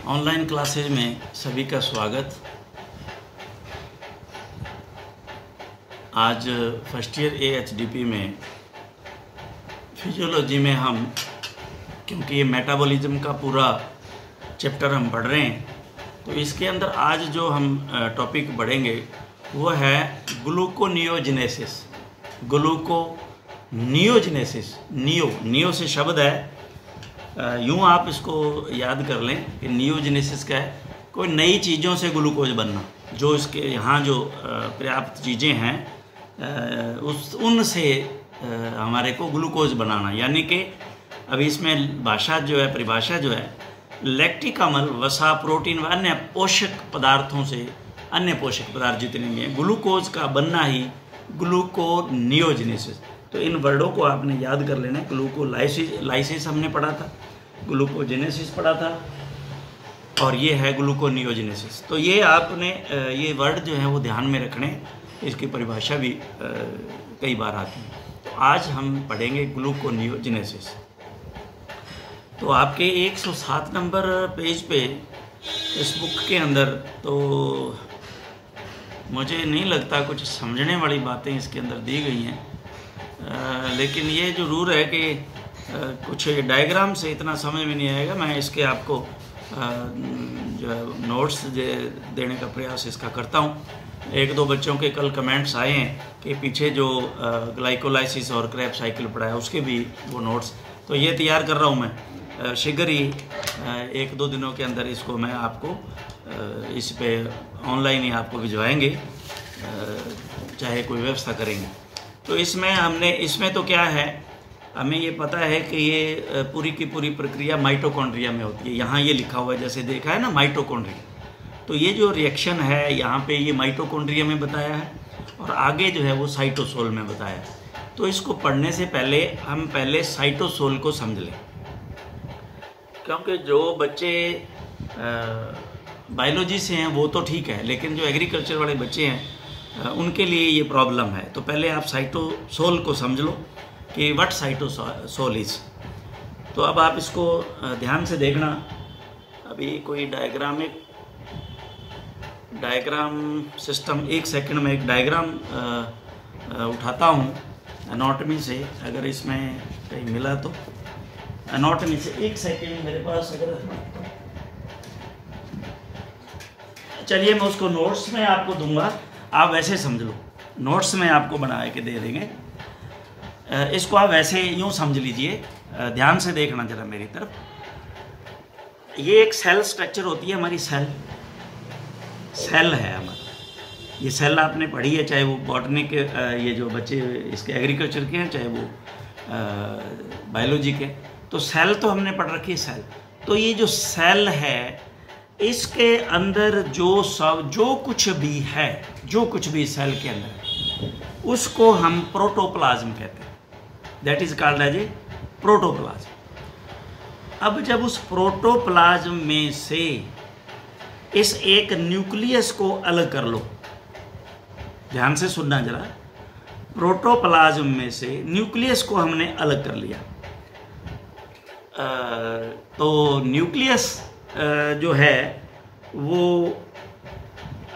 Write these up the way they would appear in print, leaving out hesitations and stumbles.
Online classes में सभी का स्वागत। आज फर्स्ट ईयर AHDP में फिजियोलॉजी में हम, क्योंकि ये मेटाबॉलिज्म का पूरा चैप्टर हम पढ़ रहे हैं, तो इसके अंदर आज जो हम टॉपिक पढ़ेंगे वो है ग्लूकोनियोजेनेसिस। ग्लूकोनियोजेनेसिस, नियो से शब्द है, यूँ आप इसको याद कर लें कि नियोजेनेसिस क्या है, कोई नई चीज़ों से ग्लूकोज बनना, जो इसके यहाँ जो पर्याप्त चीज़ें हैं उनसे हमारे को ग्लूकोज बनाना। यानी कि अभी इसमें परिभाषा जो है लैक्टिक अम्ल, वसा, प्रोटीन व अन्य पोषक पदार्थों से, अन्य पोषक पदार्थ जितने भी हैं, ग्लूकोज का बनना ही ग्लूकोनियोजेनेसिस। तो इन वर्डों को आपने याद कर लेना है। ग्लूकोलाइसिस हमने पढ़ा था, ग्लूकोजेनेसिस पढ़ा था, और ये है ग्लूकोनियोजेनेसिस। तो ये आपने ये वर्ड जो है वो ध्यान में रखने, इसकी परिभाषा भी कई बार आती है। तो आज हम पढ़ेंगे ग्लूकोनियोजेनेसिस। तो आपके 107 नंबर पेज पे इस बुक के अंदर तो मुझे नहीं लगता कुछ समझने वाली बातें इसके अंदर दी गई हैं, लेकिन ये जरूर है कि कुछ डायग्राम से इतना समझ में नहीं आएगा। मैं इसके आपको जो नोट्स देने का प्रयास इसका करता हूँ। एक दो बच्चों के कल कमेंट्स आए हैं कि पीछे जो ग्लाइकोलाइसिस और क्रेब्स साइकिल पढ़ा है उसके भी वो नोट्स, तो ये तैयार कर रहा हूँ मैं। शीघ्र ही एक दो दिनों के अंदर इसको मैं आपको इस पे ऑनलाइन ही आपको भिजवाएंगे, चाहे कोई व्यवस्था करेंगे। तो इसमें तो क्या है, हमें ये पता है कि ये पूरी की पूरी प्रक्रिया माइटोकॉन्ड्रिया में होती है। यहाँ ये लिखा हुआ है, जैसे देखा है ना, माइटोकॉन्ड्रिया। तो ये जो रिएक्शन है यहाँ पे ये माइटोकॉन्ड्रिया में बताया है, और आगे जो है वो साइटोसोल में बताया है। तो इसको पढ़ने से पहले हम साइटोसोल को समझ लें, क्योंकि जो बच्चे बायोलॉजी से हैं वो तो ठीक है, लेकिन जो एग्रीकल्चर वाले बच्चे हैं उनके लिए ये प्रॉब्लम है। तो पहले आप साइटोसोल को समझ लो कि व्हाट साइटोसोल इज। तो अब आप इसको ध्यान से देखना। अभी कोई डायग्राम सिस्टम, एक सेकंड में एक डायग्राम उठाता हूँ एनाटॉमी से, अगर इसमें कहीं मिला तो। एनाटॉमी से एक सेकंड मेरे पास, अगर चलिए मैं उसको नोट्स में आपको दूंगा, आप वैसे समझ लो। नोट्स में आपको बना के दे देंगे, इसको आप वैसे यूँ समझ लीजिए। ध्यान से देखना जरा मेरी तरफ। ये एक सेल स्ट्रक्चर होती है हमारी, सेल है हमारा। ये सेल आपने पढ़ी है, चाहे वो बॉटनी के ये जो बच्चे इसके एग्रीकल्चर के हैं, चाहे वो बायोलॉजी के। तो सेल तो हमने पढ़ रखी है, सेल। तो ये जो सेल है, इसके अंदर जो कुछ भी सेल के अंदर है, उसको हम प्रोटोप्लाज्म कहते हैं। That is called as a protoplasm. अब जब उस प्रोटोप्लाज्म में से इस एक न्यूक्लियस को अलग कर लो, ध्यान से सुनना जरा। प्रोटोप्लाज्म में से न्यूक्लियस को हमने अलग कर लिया, तो न्यूक्लियस जो है वो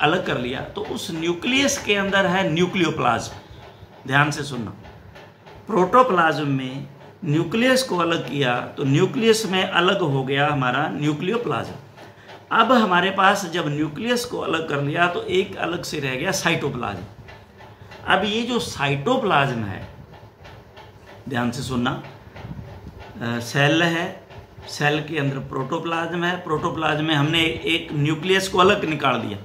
अलग कर लिया, तो उस न्यूक्लियस के अंदर है न्यूक्लियोप्लाज्म। ध्यान से सुनना। प्रोटोप्लाज्म में न्यूक्लियस को अलग किया, तो न्यूक्लियस में अलग हो गया हमारा न्यूक्लियोप्लाज्म। अब हमारे पास जब न्यूक्लियस को अलग कर लिया, तो एक अलग से रह गया साइटोप्लाज्म। अब ये जो साइटोप्लाज्म है, ध्यान से सुनना, सेल है, सेल के अंदर प्रोटोप्लाज्म है, प्रोटोप्लाज्म में हमने एक न्यूक्लियस को अलग निकाल दिया,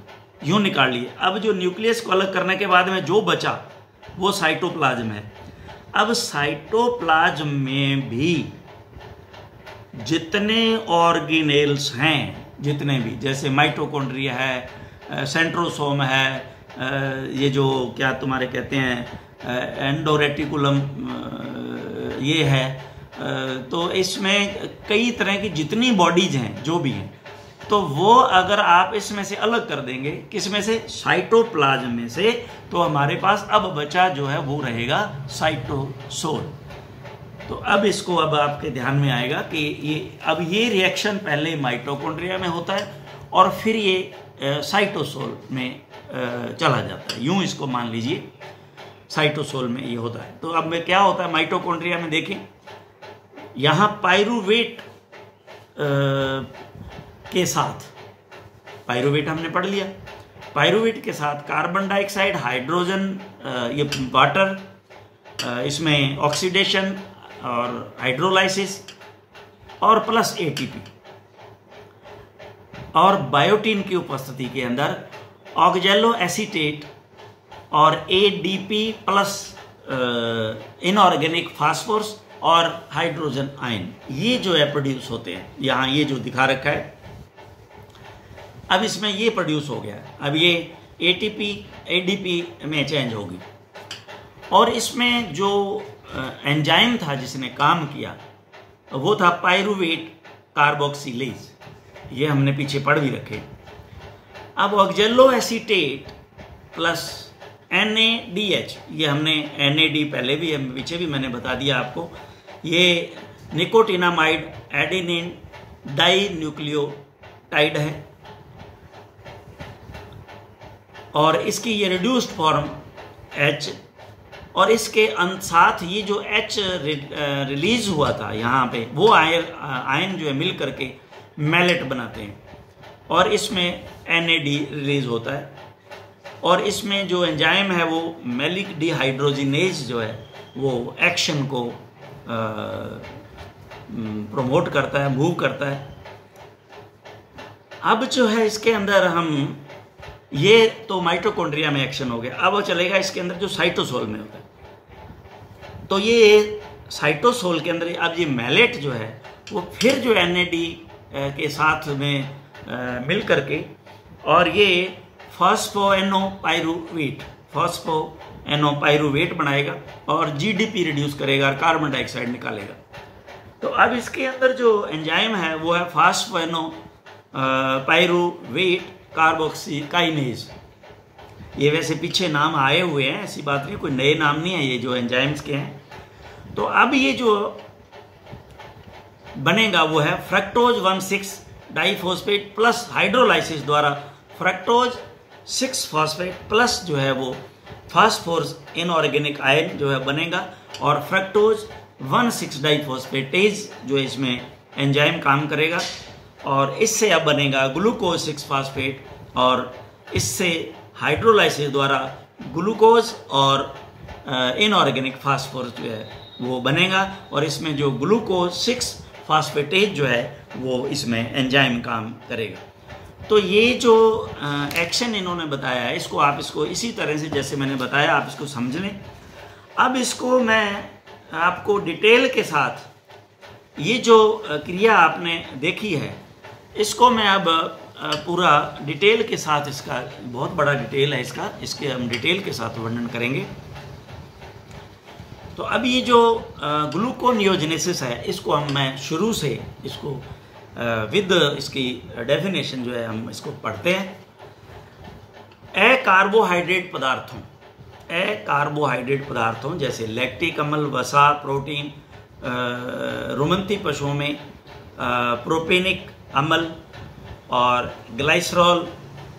यूं निकाल लिए। अब जो न्यूक्लियस को अलग करने के बाद में जो बचा वो साइटोप्लाज्म है। अब साइटोप्लाज्म में भी जितने ऑर्गेनेल्स हैं, जितने भी, जैसे माइटोकॉन्ड्रिया है, सेंट्रोसोम है, ये जो क्या तुम्हारे कहते हैं एंडोरेटिकुलम, ये है, तो इसमें कई तरह की जितनी बॉडीज हैं, जो भी हैं, तो वो अगर आप इसमें से अलग कर देंगे, किसमें से, साइटोप्लाज्म में से, तो हमारे पास अब बचा जो है वो रहेगा साइटोसोल। तो अब इसको अब आपके ध्यान में आएगा कि ये रिएक्शन पहले माइटोकॉन्ड्रिया में होता है और फिर ये साइटोसोल में चला जाता है। यूं इसको मान लीजिए, साइटोसोल में ये होता है। तो अब में क्या होता है माइटोकॉन्ड्रिया में, देखें यहाँ पायरूवेट के साथ, पायरूवेट हमने पढ़ लिया, पायरूवेट के साथ कार्बन डाइऑक्साइड, हाइड्रोजन, ये वाटर, इसमें ऑक्सीडेशन और हाइड्रोलाइसिस और प्लस एटीपी और बायोटीन की उपस्थिति के अंदर ऑक्जेलो एसीटेट और एडीपी प्लस इनऑर्गेनिक फास्फोरस और हाइड्रोजन आयन, ये जो है प्रोड्यूस होते हैं। यहाँ ये जो दिखा रखा है, अब इसमें ये प्रोड्यूस हो गया, अब ये एटीपी एडीपी में चेंज होगी। और इसमें जो एंजाइम था जिसने काम किया वो था पायरूवेट कार्बोक्सिलेज, ये हमने पीछे पढ़ भी रखे। अब ऑक्जेलो एसीटेट प्लस NADH, ये हमने NAD पहले भी पीछे भी मैंने बता दिया आपको, ये निकोटिनामाइड एडेनिन डाई न्यूक्लियोटाइड है और इसकी ये रिड्यूस्ड फॉर्म H, और इसके साथ ये जो H रिलीज हुआ था यहाँ पे, वो आयन जो है मिल करके मैलेट बनाते हैं और इसमें NAD रिलीज होता है और इसमें जो एंजाइम है वो मैलिक डिहाइड्रोजिनेज जो है वो एक्शन को प्रमोट करता है, मूव करता है। अब जो है इसके अंदर हम, ये तो माइटोकॉन्ड्रिया में एक्शन हो गया, अब वो चलेगा इसके अंदर जो साइटोसोल में होता है। तो ये साइटोसोल के अंदर अब ये मैलेट जो है वो फिर जो NAD के साथ में मिल करके और ये फॉस्फोएनोपाइरूवेट बनाएगा और GDP रिड्यूस करेगा और कार्बन डाइऑक्साइड निकालेगा। तो अब इसके अंदर जो एंजाइम है वो है फॉस्फोएनोपाइरूवेट कार्बोक्सीकाइनेज। ये वैसे पीछे नाम आए हुए हैं, ऐसी बात नहीं, कोई नए नाम नहीं है, ये जो एंजाइम्स के हैं। तो अब ये जो बनेगा वो है फ्रक्टोज 1,6 डाइफॉस्फेट प्लस हाइड्रोलाइसिस द्वारा फ्रक्टोज 6 फॉस्फेट प्लस जो है वो फास्फोरस इनऑर्गेनिक आयन जो है बनेगा और फ्रक्टोज 1,6 डाइफॉस्फेटेज जो है इसमें एंजाइम काम करेगा और इससे अब बनेगा ग्लूकोज 6 फास्फेट और इससे हाइड्रोलाइसिस द्वारा ग्लूकोज और इनऑर्गेनिक फास्फोरस जो है वो बनेगा और इसमें जो ग्लूकोज 6 फास्फेटेज जो है वो इसमें एंजाइम काम करेगा। तो ये जो एक्शन इन्होंने बताया है इसको आप इसको इसी तरह से जैसे मैंने बताया आप इसको समझ लें। अब इसको मैं आपको डिटेल के साथ ये जो क्रिया आपने देखी है इसको मैं अब पूरा डिटेल के साथ, इसका बहुत बड़ा डिटेल है इसका, इसके हम डिटेल के साथ वर्णन करेंगे। तो अब ये जो ग्लूकोनियोजेनेसिस है इसको मैं शुरू से इसको विद इसकी डेफिनेशन जो है हम इसको पढ़ते हैं। कार्बोहाइड्रेट पदार्थों जैसे लैक्टिक अम्ल, वसा, प्रोटीन, रुमंती पशुओं में प्रोपेनिक अम्ल और ग्लाइसरॉल,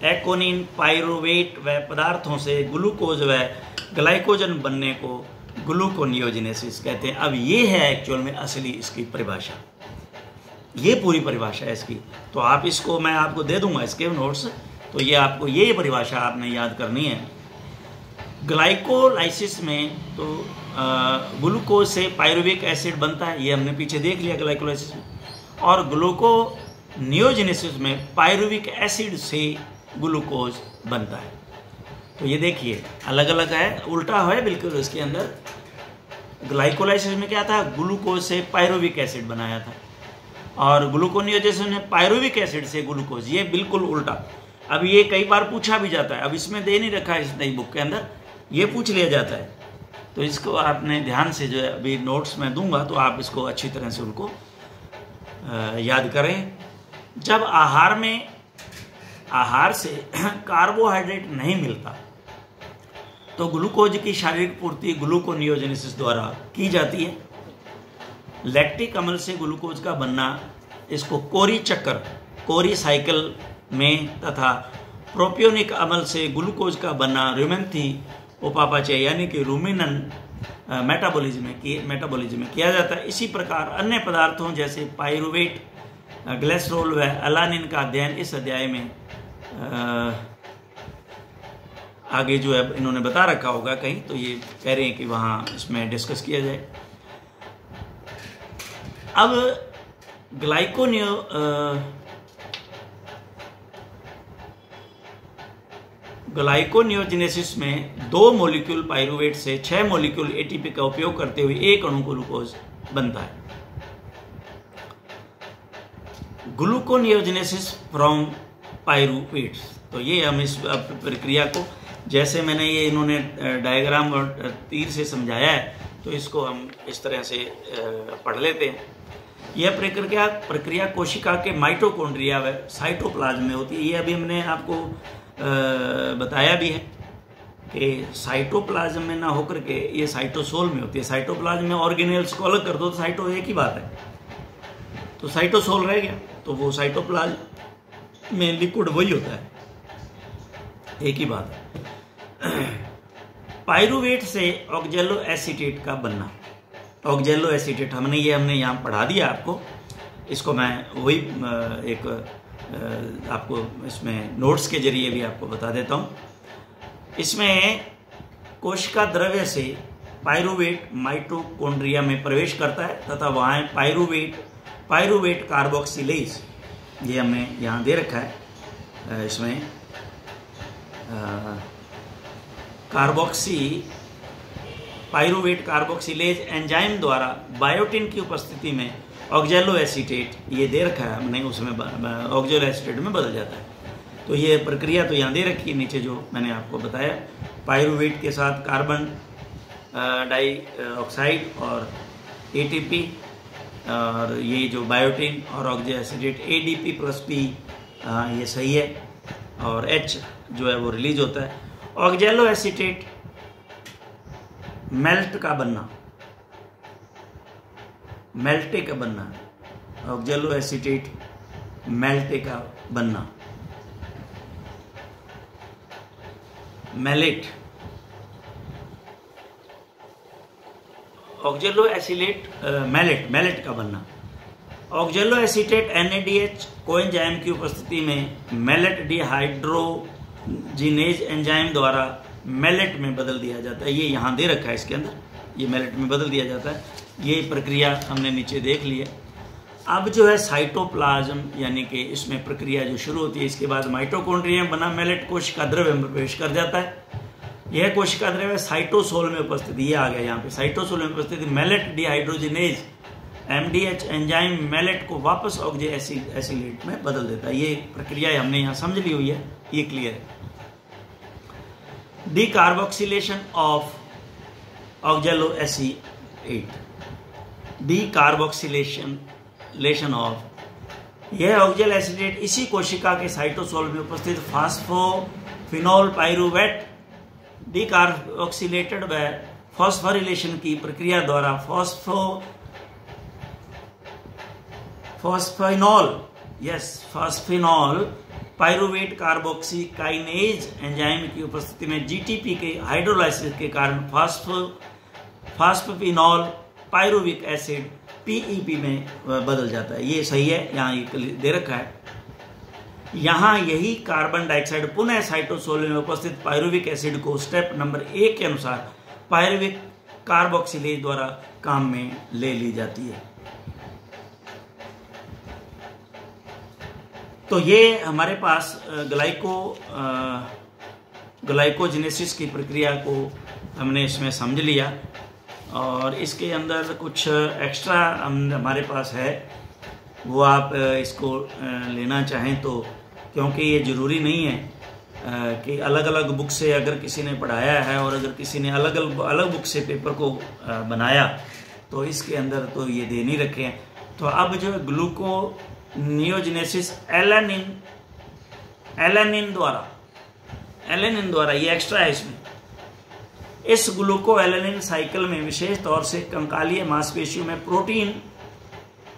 एकोनिन, पायरूवेट व पदार्थों से ग्लूकोज व ग्लाइकोजन बनने को ग्लूकोनियोजेनेसिस कहते हैं। अब ये है एक्चुअल में असली इसकी परिभाषा, ये पूरी परिभाषा है इसकी। तो आप इसको मैं आपको दे दूंगा इसके नोट्स, तो ये आपको ये परिभाषा आपने याद करनी है। ग्लाइकोलाइसिस में तो ग्लूकोज से पायरूविक एसिड बनता है, ये हमने पीछे देख लिया ग्लाइकोलाइसिस में, और ग्लूकोनियोजेनेसिस में पायरूविक एसिड से ग्लूकोज बनता है। तो ये देखिए अलग अलग है, उल्टा है बिल्कुल। इसके अंदर ग्लाइकोलाइसिस में क्या था, ग्लूकोज से पायरूविक एसिड बनाया था और ग्लूकोनियोजेनेसिस में पायरूविक एसिड से ग्लूकोज, ये बिल्कुल उल्टा। अब ये कई बार पूछा भी जाता है, अब इसमें दे नहीं रखा है इस नई बुक के अंदर, ये पूछ लिया जाता है। तो इसको आपने ध्यान से जो है अभी नोट्स में दूंगा तो आप इसको अच्छी तरह से उनको याद करें। जब आहार से कार्बोहाइड्रेट नहीं मिलता तो ग्लूकोज की शारीरिक पूर्ति ग्लूकोनियोजेनेसिस द्वारा की जाती है लैक्टिक अम्ल से ग्लूकोज का बनना, इसको कोरी चक्र, कोरी साइकिल में, तथा प्रोपियोनिक अम्ल से ग्लूकोज का बनना रुमेंथी उपापचय यानी कि रूमिनन मेटाबॉलिज्म में किया जाता है। इसी प्रकार अन्य पदार्थों जैसे पाइरुवेट, ग्लिसरॉल व अलानिन का अध्ययन इस अध्याय में आगे जो है इन्होंने बता रखा होगा कहीं, तो ये कह रहे हैं कि वहाँ इसमें डिस्कस किया जाए। अब ग्लाइकोनियोजेनेसिस में 2 मॉलिक्यूल पाइरुवेट से 6 मॉलिक्यूल एटीपी का उपयोग करते हुए एक अणु ग्लूकोज बनता है। ग्लूकोनियोजेनेसिस फ्रॉम पाइरुवेट्स, तो ये हम इस प्रक्रिया को, जैसे मैंने ये इन्होंने डायग्राम और तीर से समझाया है, तो इसको हम इस तरह से पढ़ लेते हैं। यह प्रक्रिया कोशिका के माइटोकॉन्ड्रिया व साइटोप्लाज्म में होती है। ये अभी हमने आपको बताया भी है कि साइटोप्लाज्म में ना होकर के ये साइटोसोल में होती है। साइटोप्लाज्म में ऑर्गेनेल्स को अलग कर दो तो साइटो एक ही बात है, तो साइटोसोल रह गया, तो वो साइटोप्लाज्म में लिक्विड वही होता है, एक ही बात है। पाइरुवेट से ऑक्जेलो एसीटेट का बनना, ऑक्जेलो एसीटेट हमने यहाँ पढ़ा दिया आपको, इसको मैं वही एक आपको इसमें नोट्स के जरिए भी आपको बता देता हूँ। इसमें कोशिका द्रव्य से पाइरुवेट माइटोकॉन्ड्रिया में प्रवेश करता है तथा वहाँ पाइरुवेट कार्बोक्सिलेज, ये हमने यहाँ दे रखा है, इसमें पाइरुवेट कार्बोक्सिलेज एंजाइम द्वारा बायोटिन की उपस्थिति में ऑक्जेलो एसीटेट, ये दे रखा है हमने, उसमें ऑक्जेलो एसीटेट में बदल जाता है। तो ये प्रक्रिया तो यहाँ दे रखी है नीचे जो मैंने आपको बताया। पाइरुवेट के साथ कार्बन डाइऑक्साइड और एटीपी, और ये जो बायोटिन और ऑक्जेलो एसीटेट एडीपी प्लस पी, ये सही है, और एच जो है वो रिलीज होता है। ऑक्जेलो एसीटेट मेल्टे का बनना, ऑक्जेलो एसीटेट मेल्टे का बनना, मेलेट, ऑक्जेलो एसीलेट मेलेट का बनना। ऑक्जेलो एसीटेट NADH कोएंजाइम की उपस्थिति में मेलेट डिहाइड्रोजिनेज एंजाइम द्वारा मेलेट में बदल दिया जाता है। ये यहाँ दे रखा है इसके अंदर, ये मेलेट में बदल दिया जाता है। ये प्रक्रिया हमने नीचे देख ली है। अब जो है साइटोप्लाज्म यानी कि इसमें प्रक्रिया जो शुरू होती है, इसके बाद माइटोकॉन्ड्रिया बना मेलेट कोशिका द्रव्य में प्रवेश कर जाता है। यह कोशिका द्रव्य साइटोसोल में उपस्थित, ये आ गया यहाँ पे, साइटोसोल में उपस्थित malate dehydrogenase MDH enzyme malate को वापस ऑक्जे एसिलेट में बदल देता है। ये प्रक्रिया हमने यहाँ समझ ली हुई है, ये क्लियर है। Decarboxylation of ऑक्जेलो acetate, decarboxylation of, यह ऑक्जेलो एसीटेट इसी कोशिका के साइटोसोल में उपस्थित फास्फोफिनोल पाइरुवेट डीकार्बोक्सिलेटेड व फॉस्फोरिलेशन की प्रक्रिया द्वारा फॉस्फेनॉल पाइरुवेट कार्बोक्सी काइनेज एंजाइम की उपस्थिति में GTP के हाइड्रोलाइसिस के कारण फास्फोफिनॉल पाइरुविक एसिड PEP में बदल जाता है। ये सही है, यहाँ ये दे रखा है। यहाँ यही कार्बन डाइऑक्साइड पुनः साइटोसोल में उपस्थित पाइरुविक एसिड को स्टेप नंबर 1 के अनुसार पाइरुविक कार्बोक्सिलेज द्वारा काम में ले ली जाती है। तो ये हमारे पास ग्लाइकोजेनेसिस की प्रक्रिया को हमने इसमें समझ लिया, और इसके अंदर कुछ एक्स्ट्रा हमारे पास है, वो आप इसको लेना चाहें तो, क्योंकि ये ज़रूरी नहीं है कि अलग अलग बुक से अगर किसी ने पढ़ाया है और अगर किसी ने अलग बुक से पेपर को बनाया तो इसके अंदर तो ये दे नहीं रखे हैं। तो अब जो ग्लूकोनियोजेनेसिस एलानिन द्वारा ये एक्स्ट्रा है इसमें। इस ग्लूको एलानिन साइकिल में विशेष तौर से कंकालीय मांसपेशियों में प्रोटीन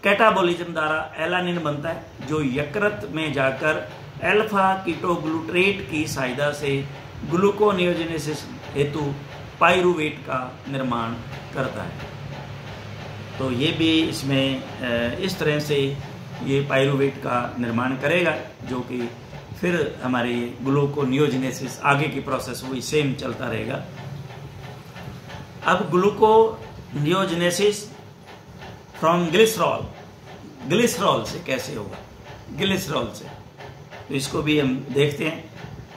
कैटाबोलिज्म द्वारा एलानिन बनता है जो यकृत में जाकर अल्फा कीटोग्लूटरेट की सहायता से ग्लूकोनियोजेनेसिस हेतु पाइरूवेट का निर्माण करता है। तो ये भी इसमें इस तरह से ये पाइरूवेट का निर्माण करेगा, जो कि फिर हमारी ग्लूकोनियोजेनेसिस आगे की प्रोसेस वही सेम चलता रहेगा। अब ग्लूकोनियोजेनेसिस फ्रॉम ग्लिसरॉल, ग्लिसरॉल से कैसे होगा, ग्लिसरॉल से, तो इसको भी हम देखते हैं।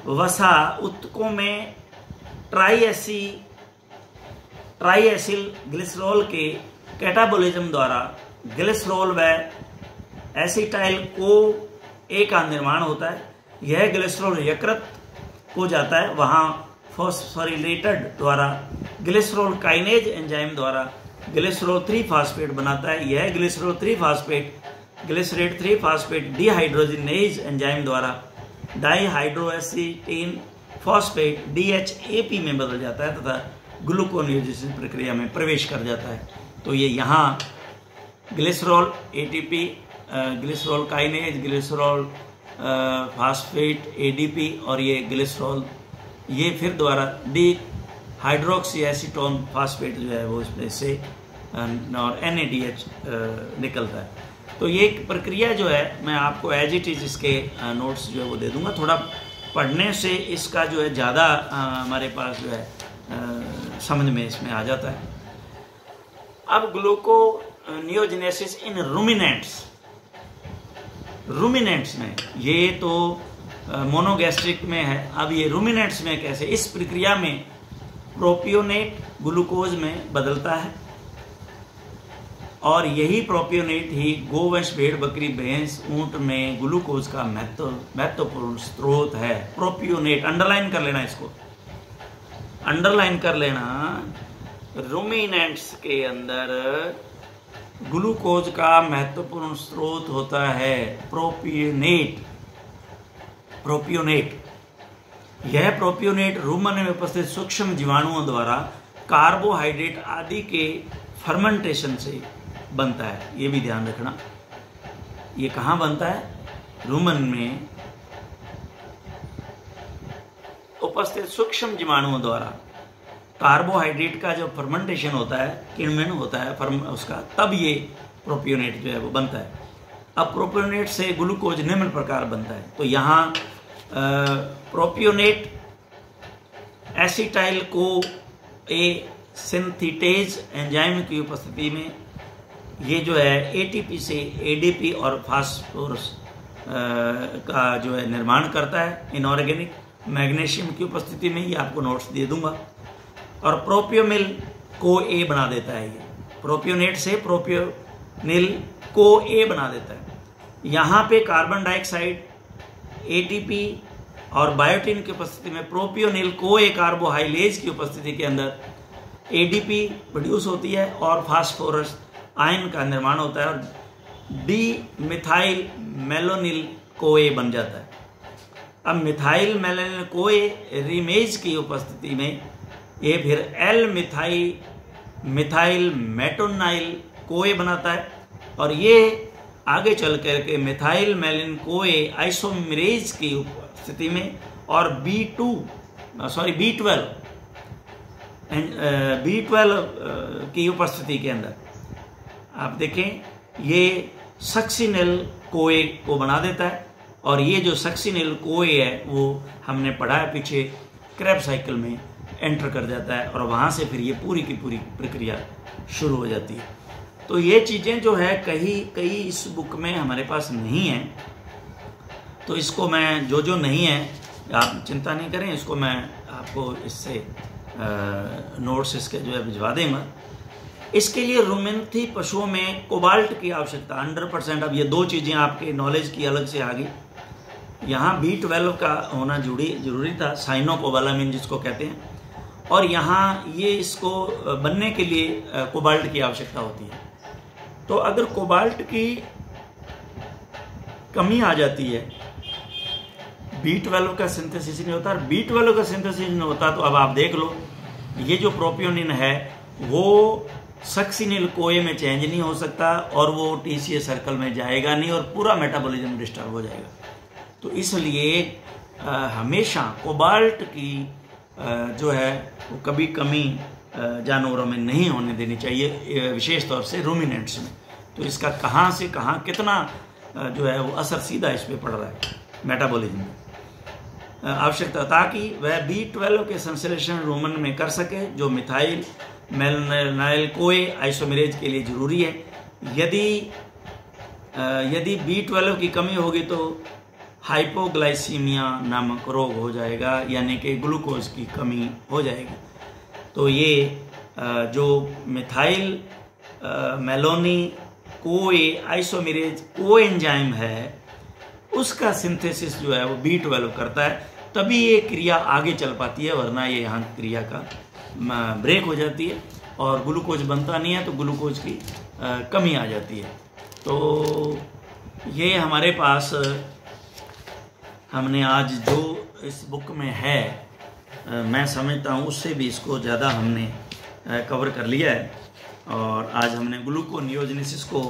वसा उत्तकों में ट्राईएसिल ग्लिसरॉल के कैटाबोलिज्म द्वारा ग्लिसरॉल व एसिटाइल को ए का निर्माण होता है। यह ग्लिसरॉल यकृत को जाता है, वहां फॉस्फोरिलेटेड द्वारा ग्लिसरॉल काइनेज एंजाइम द्वारा ग्लिसरॉल 3 फास्फेट बनाता है। यह glycerol 3 phosphate glycerate 3 phosphate dehydrogenase enzyme द्वारा डाईहाइड्रोएसिटीन फॉस्फेट DHAP में बदल जाता है तथा ग्लूकोनियोजेनेसिस प्रक्रिया में प्रवेश कर जाता है। तो ये यहाँ glycerol ATP, glycerol kinase, glycerol phosphate ADP और ये ग्लिसरॉल, ये फिर द्वारा हाइड्रोक्सी एसीटोन फास्फेट जो है वो इसमें से और NADH निकलता है। तो ये एक प्रक्रिया जो है मैं आपको एज इट इज इसके नोट्स जो है वो दे दूंगा। थोड़ा पढ़ने से इसका जो है ज़्यादा हमारे पास जो है समझ में इसमें आ जाता है। अब ग्लूकोनियोजेनेसिस इन रूमिनेंट्स, रूमिनेंट्स में ये तो मोनोगैस्ट्रिक में है। अब ये रूमिनेंट्स में कैसे, इस प्रक्रिया में प्रोपियोनेट ग्लूकोज में बदलता है और यही प्रोपियोनेट ही गोवंश, भेड़, बकरी, भैंस, ऊंट में ग्लूकोज का महत्वपूर्ण स्रोत है। प्रोपियोनेट अंडरलाइन कर लेना, इसको अंडरलाइन कर लेना। रूमिनेंट्स के अंदर ग्लूकोज का महत्वपूर्ण स्रोत होता है प्रोपियोनेट। प्रोपियोनेट, यह प्रोपियोनेट रूमन में उपस्थित सूक्ष्म जीवाणुओं द्वारा कार्बोहाइड्रेट आदि के फर्मेंटेशन से बनता है। ये भी ध्यान रखना, ये कहाँ बनता है, रूमन में उपस्थित सूक्ष्म जीवाणुओं द्वारा कार्बोहाइड्रेट का जो फर्मेंटेशन होता है, किण्वन होता है उसका, तब ये प्रोपियोनेट जो है वो बनता है। अब प्रोपियोनेट से ग्लूकोज निम्न प्रकार बनता है। तो यहाँ प्रोपियोनेट एसिटाइल को ए सिंथेटेज एंजाइम की उपस्थिति में ये जो है ATP से ADP और फास्फोरस का जो है निर्माण करता है। इनऑर्गेनिक मैग्नीशियम की उपस्थिति में, ये आपको नोट्स दे दूंगा। और प्रोपियोनिल को ए बना देता है। ये प्रोपियोनेट से प्रोपियोनिल को ए बना देता है। यहाँ पे कार्बन डाइऑक्साइड, ATP और बायोटिन की उपस्थिति में प्रोपियोनिल को ए कार्बोहाइलेज की उपस्थिति के अंदर ADP प्रोड्यूस होती है और फास्फोरस आयन का निर्माण होता है और डी मिथाइल को ए बन जाता है। अब मिथाइल मेलानिल को ए रिमेज की उपस्थिति में ये फिर मिथाइल मेटोनाइल को ए बनाता है और ये आगे चल करके मिथाइल मेलिन को ए आइसोमेरेज की उपस्थिति में और B12 की उपस्थिति के अंदर आप देखें ये सक्सिनिल कोए को बना देता है। और ये जो सक्सिनिल कोए है वो हमने पढ़ा है पीछे, क्रेब साइकिल में एंटर कर जाता है और वहाँ से फिर ये पूरी की पूरी प्रक्रिया शुरू हो जाती है। तो ये चीज़ें जो है कई इस बुक में हमारे पास नहीं है, तो इसको मैं जो नहीं है आप चिंता नहीं करें, इसको मैं आपको इससे नोट्स इसके जो है भिजवा देंगे। इसके लिए रुमेंथी पशुओं में कोबाल्ट की आवश्यकता 100%। अब ये दो चीज़ें आपके नॉलेज की अलग से आ गई। यहाँ B12 का होना जरूरी था, साइनोकोबालामिन जिसको कहते हैं, और यहाँ ये इसको बनने के लिए कोबाल्ट की आवश्यकता होती है। तो अगर कोबाल्ट की कमी आ जाती है, B12 का सिंथेसिस नहीं होता, और B12 का सिंथेसिस नहीं होता, तो अब आप देख लो ये जो प्रोपियोनिन है वो सक्सिनिल कोए में चेंज नहीं हो सकता और वो TCA सर्कल में जाएगा नहीं और पूरा मेटाबॉलिज्म डिस्टर्ब हो जाएगा। तो इसलिए हमेशा कोबाल्ट की जो है वो कभी कमी जानवरों में नहीं होने देनी चाहिए, विशेष तौर से रूमिनेंट्स में। तो इसका कहाँ से कहाँ कितना जो है वो असर सीधा इस पर पड़ रहा है मेटाबॉलिज्म में। आवश्यकता ताकि वह B12 के संश्लेषण रूमन में कर सके, जो मिथाइल मेलनाइल कोए आइसोमेरेज के लिए जरूरी है। यदि B12 की कमी होगी तो हाइपोग्लाइसीमिया नामक रोग हो जाएगा, यानी कि ग्लूकोज की कमी हो जाएगी। तो ये जो मिथाइल मेलोनी कोए आइसोमेरेज कोएंजाइम है, उसका सिंथेसिस जो है वो B12 करता है, तभी ये क्रिया आगे चल पाती है, वरना ये यहाँ क्रिया का ब्रेक हो जाती है और ग्लूकोज बनता नहीं है, तो ग्लूकोज की कमी आ जाती है। तो ये हमारे पास हमने आज जो इस बुक में है, मैं समझता हूँ उससे भी इसको ज़्यादा हमने कवर कर लिया है और आज हमने ग्लूकोनियोजेनेसिस को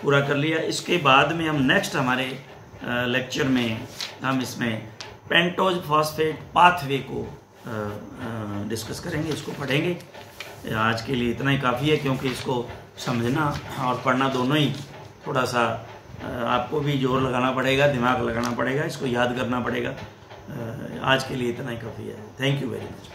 पूरा कर लिया। इसके बाद में हम नेक्स्ट हमारे लेक्चर में हम इसमें पेंटोज फॉस्फेट पाथवे को डिस्कस करेंगे, इसको पढ़ेंगे। आज के लिए इतना ही काफ़ी है, क्योंकि इसको समझना और पढ़ना दोनों ही थोड़ा सा आपको भी जोर लगाना पड़ेगा, दिमाग लगाना पड़ेगा, इसको याद करना पड़ेगा। आज के लिए इतना ही काफ़ी है। Thank you very much.